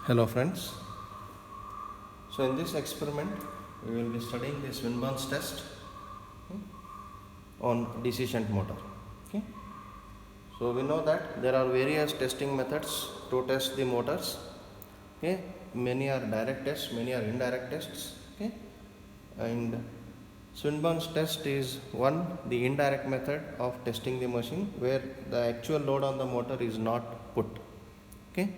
Hello friends. So in this experiment we will be studying the Swinburne's test on DC shunt motor. Okay. So we know that there are various testing methods to test the motors. Okay. Many are direct tests, many are indirect tests. Okay. And Swinburne's test is the indirect method of testing the machine where the actual load on the motor is not put. Okay.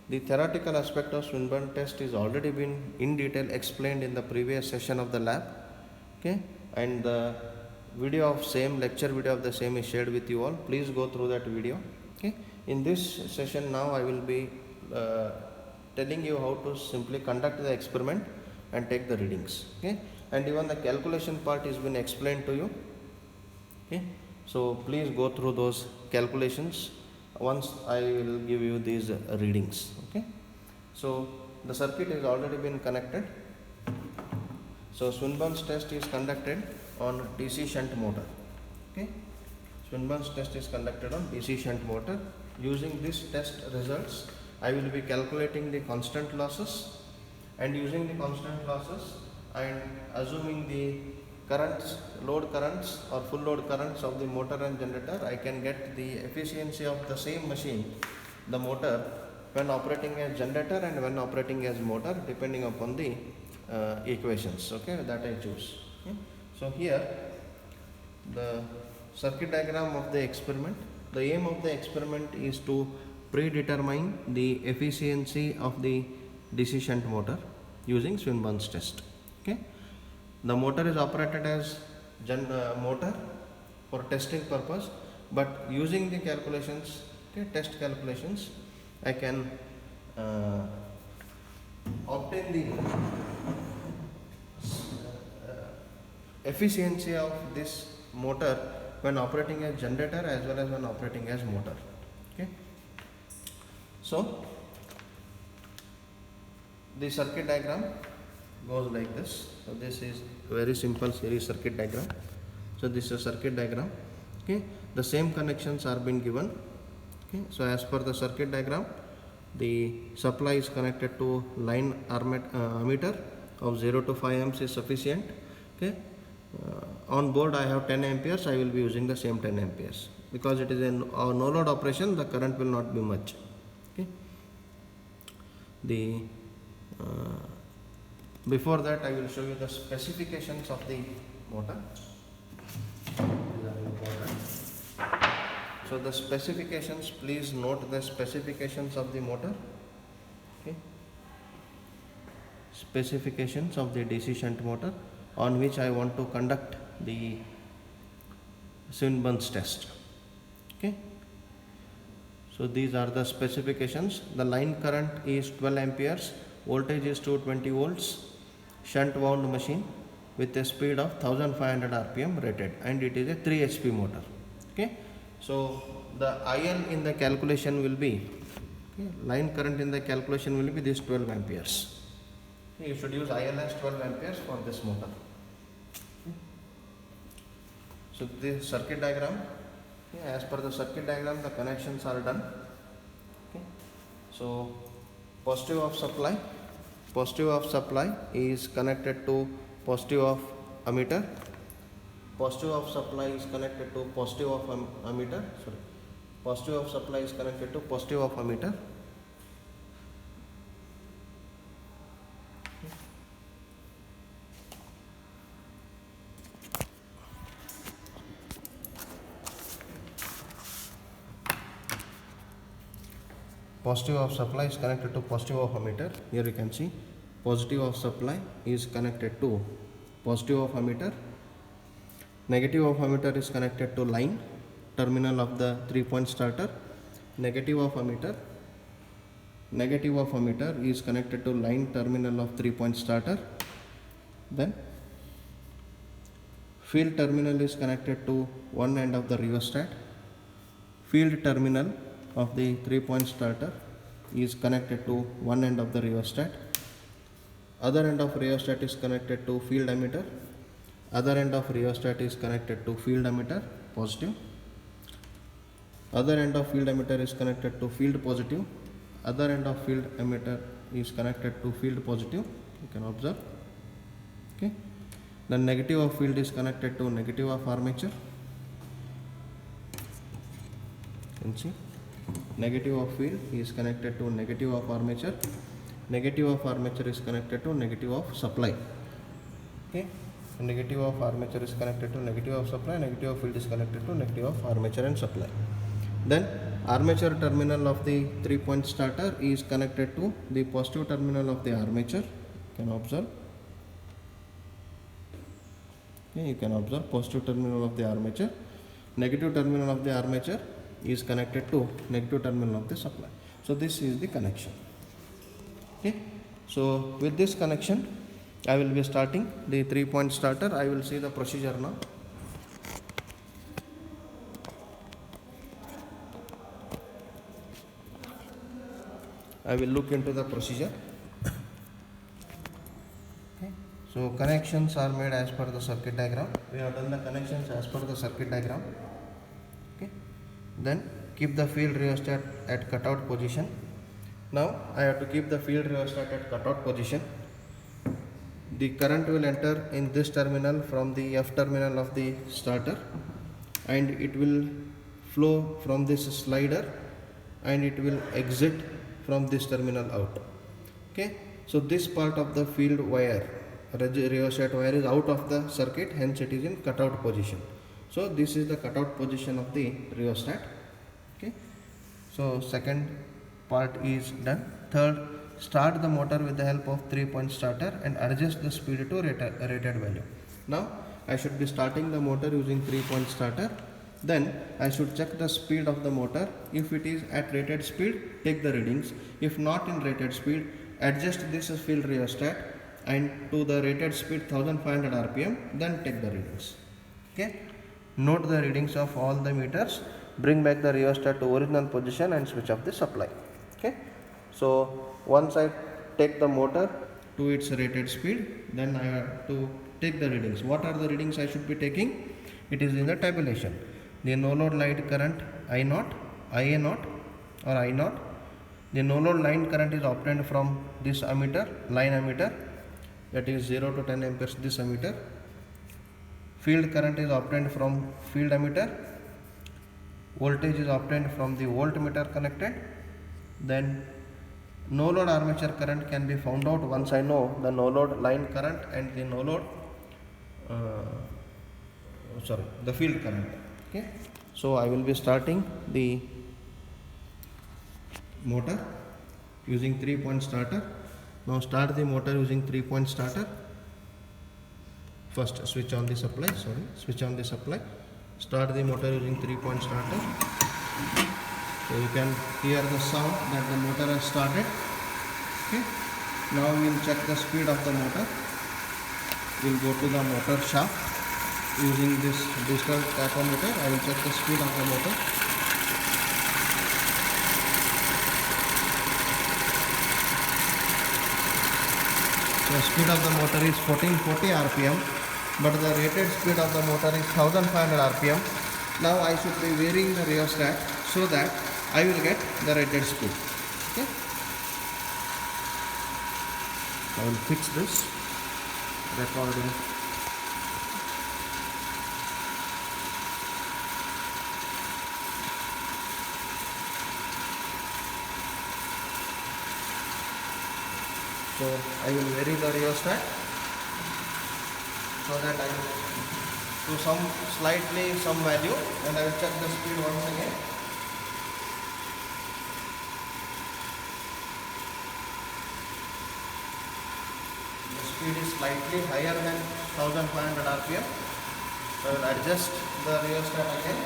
The theoretical aspect of Swinburne test is already been in detail explained in the previous session of the lab. Okay, and the lecture video of the same is shared with you all. Please go through that video. Okay, in this session now I will be telling you how to simply conduct the experiment and take the readings. Okay, and even the calculation part has been explained to you. Okay, so please go through those calculations once I will give you these readings. Okay, so the circuit has already been connected. So Swinburne's test is conducted on DC shunt motor. Okay, Swinburne's test is conducted on DC shunt motor. Using this test results, I will be calculating the constant losses, and using the constant losses and assuming the currents, load currents or full load currents of the motor and generator, I can get the efficiency of the same machine, the motor, when operating as generator and when operating as motor, depending upon the equations, okay, that I choose. Okay. So here the circuit diagram of the experiment. The aim of the experiment is to predetermine the efficiency of the DC shunt motor using Swinburne's test. Okay. The motor is operated as motor for testing purpose, but using the calculations, okay, test calculations, I can obtain the efficiency of this motor when operating as generator as well as when operating as motor. Okay. So the circuit diagram goes like this. So this is very simple series circuit diagram. So this is a circuit diagram. Okay, the same connections are being given. Okay, so as per the circuit diagram, the supply is connected to line ammeter of 0 to 5 amps is sufficient. Okay, on board I have 10 amperes. I will be using the same 10 amperes because it is a no load operation. The current will not be much. Okay, the before that I will show you the specifications of the motor. These are important. So the specifications, please note the specifications of the motor. Okay. Specifications of the DC shunt motor on which I want to conduct the Swinburne's test. Okay. So these are the specifications. The line current is 12 amperes, voltage is 220 volts, shunt wound machine with a speed of 1500 rpm rated, and it is a 3 HP motor. Okay. So the IL in the calculation will be, okay, line current in the calculation will be this 12 amperes. Okay, you should use IL as 12 amperes for this motor. Okay. So this circuit diagram, okay, as per the circuit diagram the connections are done. Okay. So positive of supply is connected to positive of ammeter. Positive of supply is connected to positive of ammeter. Sorry, positive of supply is connected to positive of ammeter. Positive of supply is connected to positive of ammeter. Here you can see positive of supply is connected to positive of ammeter. Negative of ammeter is connected to line terminal of the 3-point starter. Negative of ammeter is connected to line terminal of 3-point starter. Then field terminal is connected to one end of the rheostat. Field terminal of the 3-point starter is connected to one end of the rheostat. Other end of rheostat is connected to field ammeter. Other end of rheostat is connected to field ammeter positive. Other end of field ammeter is connected to field positive. Other end of field ammeter is connected to field positive, you can observe. Okay. Then negative of field is connected to negative of armature. You can see negative of field is connected to negative of armature. Negative of armature is connected to negative of supply. Okay. Negative of armature is connected to negative of supply. Negative of field is connected to negative of armature and supply. Then armature terminal of the 3-point starter is connected to the positive terminal of the armature. You can observe. Okay, you can observe positive terminal of the armature. Negative terminal of the armature is connected to negative terminal of the supply. So this is the connection. Okay. So with this connection, I will be starting the 3-point starter. I will see the procedure now. I will look into the procedure. Okay. So connections are made as per the circuit diagram. We have done the connections as per the circuit diagram. Okay. Then keep the field rheostat at cutout position. Now I have to keep the field rheostat at cutout position. The current will enter in this terminal from the F terminal of the starter, and it will flow from this slider, and it will exit from this terminal out. Okay. So this part of the field wire, rheostat wire, is out of the circuit, hence it is in cutout position. So this is the cutout position of the rheostat. Okay. So second part is done. Third, start the motor with the help of 3-point starter and adjust the speed to rated value. Now I should be starting the motor using 3-point starter. Then I should check the speed of the motor. If it is at rated speed, take the readings. If not in rated speed, adjust this field rheostat and to the rated speed 1500 rpm, then take the readings. Okay. Note the readings of all the meters. Bring back the rheostat to original position and switch off the supply. Okay. So once I take the motor to its rated speed, then I have to take the readings. What are the readings I should be taking? It is in the tabulation. The no load line current I0, IA0 or I0. The no load line current is obtained from this ammeter, line ammeter, that is 0 to 10 amperes, this ammeter. Field current is obtained from field ammeter. Voltage is obtained from the voltmeter connected. Then no load armature current can be found out once I know the no load line current and the no load the field current. Okay. So I will be starting the motor using 3-point starter. Now start the motor using 3-point starter. First switch on the supply. Switch on the supply. Start the motor using 3-point starter. So you can hear the sound that the motor has started. Okay. Now we will check the speed of the motor. We will go to the motor shaft. Using this digital tachometer, I will check the speed of the motor. The speed of the motor is 1440 rpm, but the rated speed of the motor is 1500 rpm. Now I should be varying the rheostat so that I will get the rated speed. Okay. I will fix this recording. So I will vary the rheostat so that I will to some value, and I will check the speed once again. The speed is slightly higher than 1500 rpm. So I will adjust the rheostat again.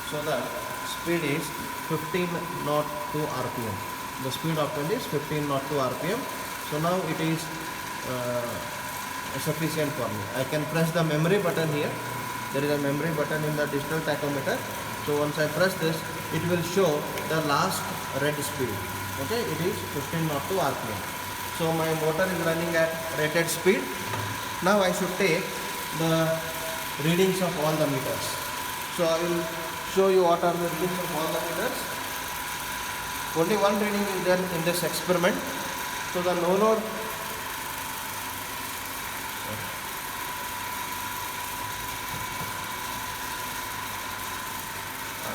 So the speed is 1502 rpm. The speed obtained is 1502 rpm. So now it is sufficient for me. I can press the memory button here. There is a memory button in the digital tachometer. So once I press this, it will show the last red speed. Okay, it is 1502 rpm. So my motor is running at rated speed. Now I should take the readings of all the meters. So I will show you what are the readings of all the meters. Only one reading is there in this experiment. So the no load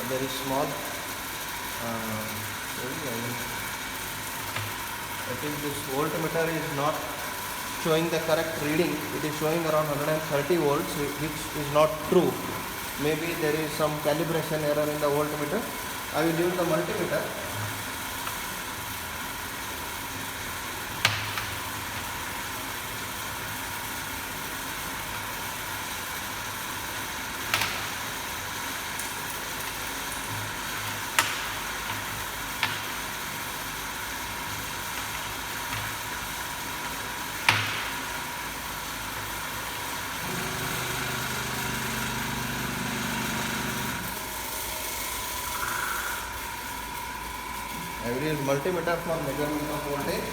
very small. I think this voltmeter is not showing the correct reading. It is showing around 130 volts, which is not true. Maybe there is some calibration error in the voltmeter. I will use the multimeter. I will use multimeter for measurement of voltage.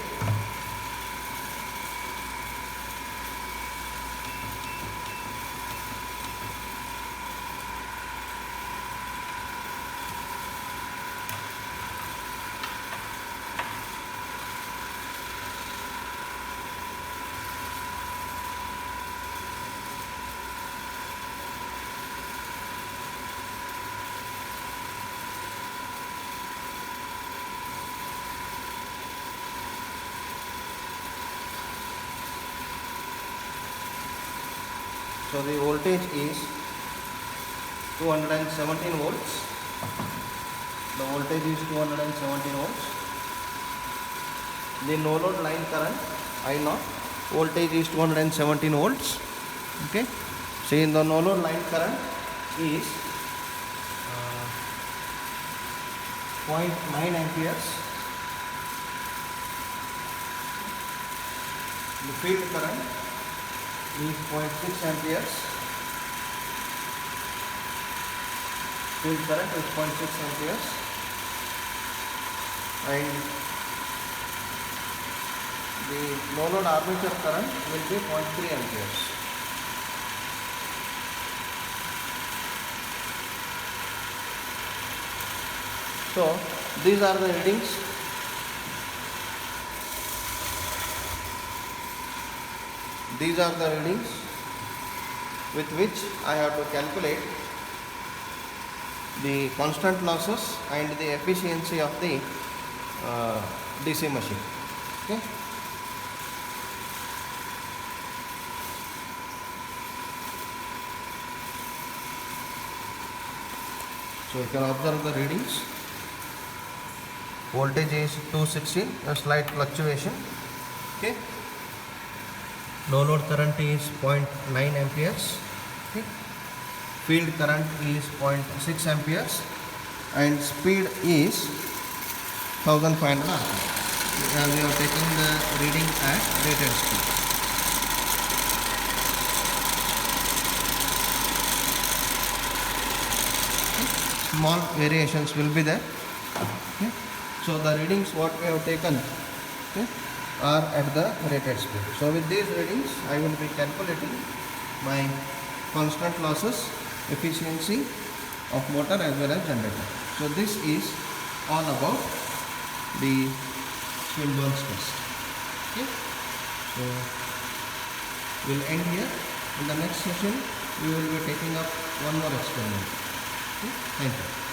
So the voltage is 217 volts. The voltage is 217 volts. The no load line current I0 voltage is 217 volts. Okay. See, the no load line current is 0.9 amperes. The field current is 0.6 amperes. Field current is 0.6 amperes, and the no load armature current will be 0.3 amperes. So these are the readings. These are the readings with which I have to calculate the constant losses and the efficiency of the DC machine. Okay. So you can observe the readings. Voltage is 216, a slight fluctuation. Okay. No load current is 0.9 amperes. Okay. Field current is 0.6 amperes, and speed is 1500 rpm. We are taking the reading at rated speed. Okay. Small variations will be there. Okay. So the readings what we have taken, okay, are at the rated speed. So with these readings I will be calculating my constant losses, efficiency of motor as well as generator. So this is all about the Swinburne's test. Okay. So we'll end here. In the next session we will be taking up one more experiment. Okay. Thank you.